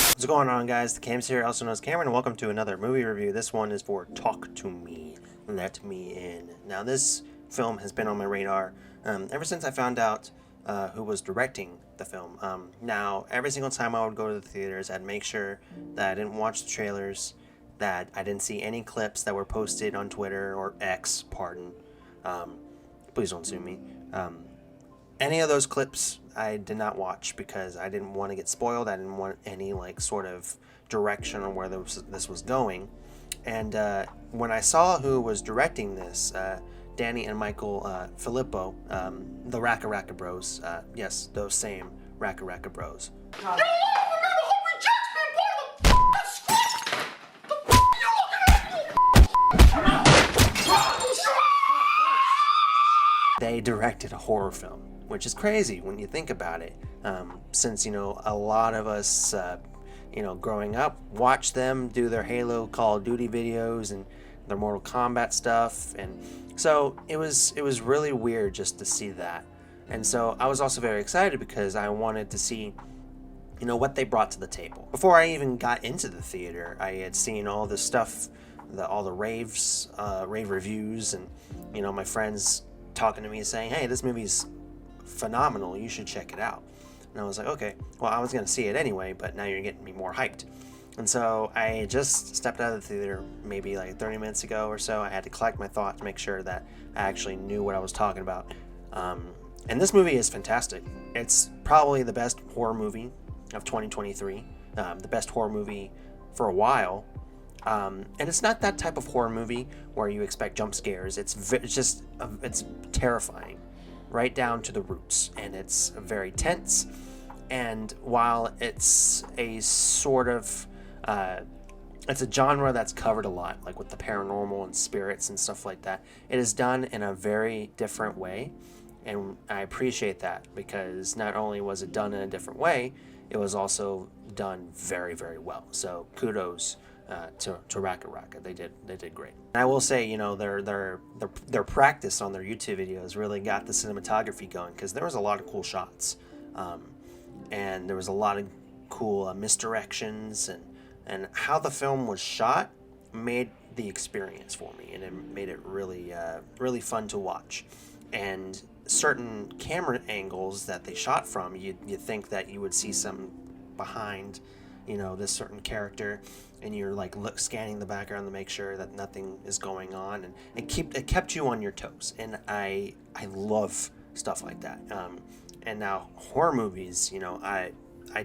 What's going on, guys? The Cam's here, also known as Cameron, and welcome to another movie review. This one is for Talk to Me, Let Me In. Now, this film has been on my radar ever since I found out who was directing the film. Now, every single time I would go to the theaters, I'd make sure that I didn't watch the trailers, that I didn't see any clips that were posted on Twitter or X, pardon. Please don't sue me. Any of those clips I did not watch because I didn't want to get spoiled. I didn't want any sort of direction on where this was going. And when I saw who was directing this, Danny and Michael Filippo, the Raka Raka Bros, yes, those same Raka Raka Bros. They directed a horror film, which is crazy when you think about it, since, a lot of us, growing up, watched them do their Halo Call of Duty videos and their Mortal Kombat stuff, and so it was really weird just to see that. And so I was also very excited because I wanted to see, what they brought to the table. Before I even got into the theater, I had seen all this stuff, all the rave reviews, and, my friends talking to me saying, hey, this movie's phenomenal, you should check it out. And I was like, okay, well, I was going to see it anyway, but now you're getting me more hyped. And so I just stepped out of the theater maybe 30 minutes ago or so. I had to collect my thoughts to make sure that I actually knew what I was talking about. And this movie is fantastic. It's probably the best horror movie of 2023, the best horror movie for a while. And it's not that type of horror movie where you expect jump scares. It's terrifying, right down to the roots, and it's very tense. And while it's a sort of, it's a genre that's covered a lot, like with the paranormal and spirits and stuff like that, it is done in a very different way, and I appreciate that because not only was it done in a different way, it was also done very, very well. So kudos to Raka Raka. They did great. And I will say, their practice on their YouTube videos really got the cinematography going, because there was a lot of cool shots, and there was a lot of cool misdirections, and how the film was shot made the experience for me, and it made it really really fun to watch. And certain camera angles that they shot from, you think that you would see some behind this certain character, and you're scanning the background to make sure that nothing is going on, and it kept you on your toes, and I love stuff like that. And now horror movies, I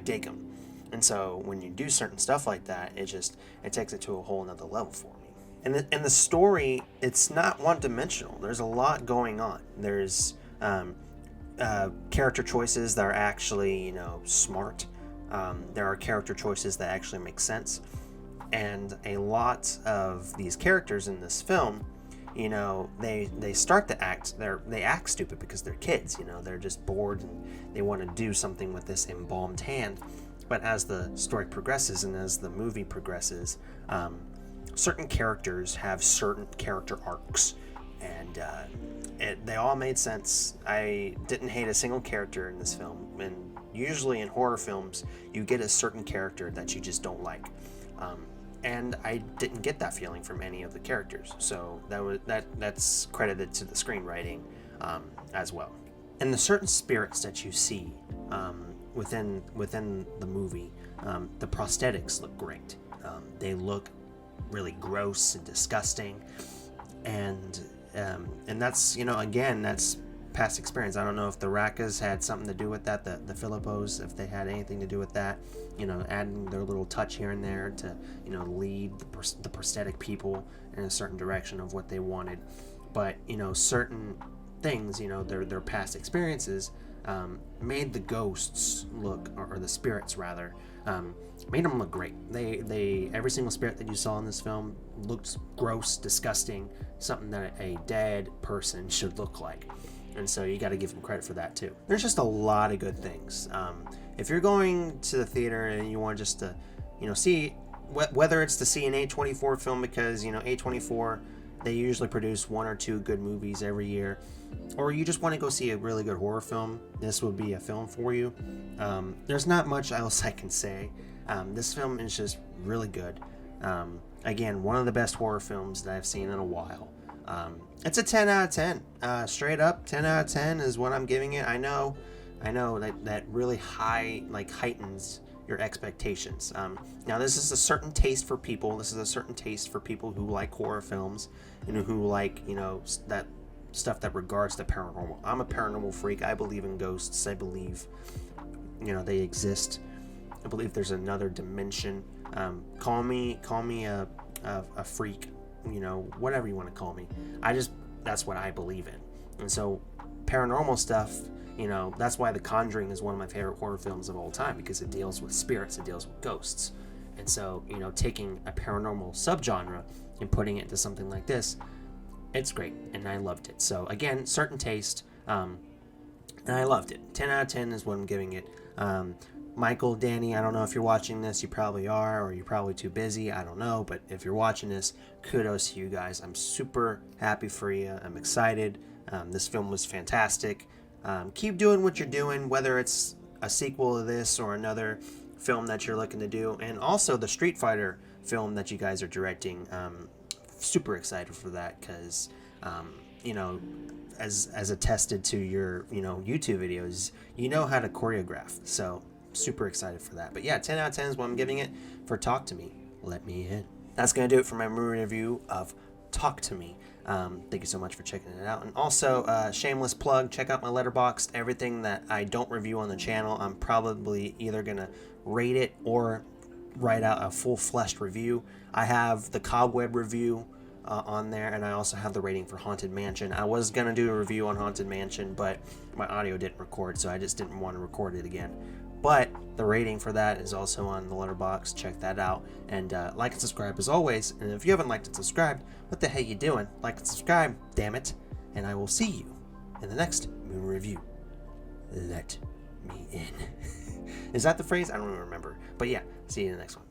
dig them, and so when you do certain stuff like that, it takes it to a whole nother level for me. And the story, it's not one-dimensional. There's a lot going on. There's character choices that are actually smart. There are character choices that actually make sense, and a lot of these characters in this film, they start to act, they act stupid because they're kids. They're just bored and they want to do something with this embalmed hand. But as the story progresses and as the movie progresses, certain characters have certain character arcs, and they all made sense. I didn't hate a single character in this film, and usually in horror films, you get a certain character that you just don't like. And I didn't get that feeling from any of the characters. So that's credited to the screenwriting as well. And the certain spirits that you see within the movie, the prosthetics look great. They look really gross and disgusting. And that's, again, that's past experience. I don't know if the Rakas had something to do with that, the Filippos, if they had anything to do with that, adding their little touch here and there to, lead the prosthetic people in a certain direction of what they wanted. But, certain things, their past experiences made the ghosts look, or the spirits rather, made them look great. They every single spirit that you saw in this film looked gross, disgusting, something that a dead person should look like. And so you got to give them credit for that too. There's just a lot of good things. If you're going to the theater and you want just to, see, whether it's to see an A24 film because, A24 They usually produce 1 or 2 good movies every year. Or you just want to go see a really good horror film, this would be a film for you. There's not much else I can say. This film is just really good. Again, one of the best horror films that I've seen in a while. It's a 10 out of 10. Straight up, 10 out of 10 is what I'm giving it. I know that really high, like, heightens your expectations. Now, this is a certain taste for people. This is a certain taste for people who like horror films and who like, that stuff that regards the paranormal. I'm a paranormal freak. I believe in ghosts. I believe, they exist. I believe there's another dimension. Call me a freak, whatever you want to call me. That's what I believe in. And so paranormal stuff, that's why The Conjuring is one of my favorite horror films of all time, because it deals with spirits, it deals with ghosts. And so, taking a paranormal subgenre and putting it into something like this, it's great, and I loved it. So again, certain taste, and I loved it. 10 out of 10 is what I'm giving it. Michael, Danny, I don't know if you're watching this. You probably are, or you're probably too busy. I don't know, but if you're watching this, kudos to you guys. I'm super happy for you. I'm excited. This film was fantastic. Keep doing what you're doing, whether it's a sequel to this or another film that you're looking to do. And also the Street Fighter film that you guys are directing. Super excited for that because, as attested to your, YouTube videos, you know how to choreograph. So super excited for that. But yeah, 10 out of 10 is what I'm giving it for Talk to Me, Let Me In. That's going to do it for my movie review of Talk to Me. Thank you so much for checking it out. And also, shameless plug, check out my Letterboxd. Everything that I don't review on the channel, I'm probably either going to rate it or write out a full-fleshed review. I have the Cobweb review on there, and I also have the rating for Haunted Mansion. I was going to do a review on Haunted Mansion, but my audio didn't record, so I just didn't want to record it again. But the rating for that is also on the Letterboxd. Check that out. And like and subscribe as always. And if you haven't liked and subscribed, what the hell you doing? Like and subscribe, damn it. And I will see you in the next movie review. Let me in. Is that the phrase? I don't even remember. But yeah, see you in the next one.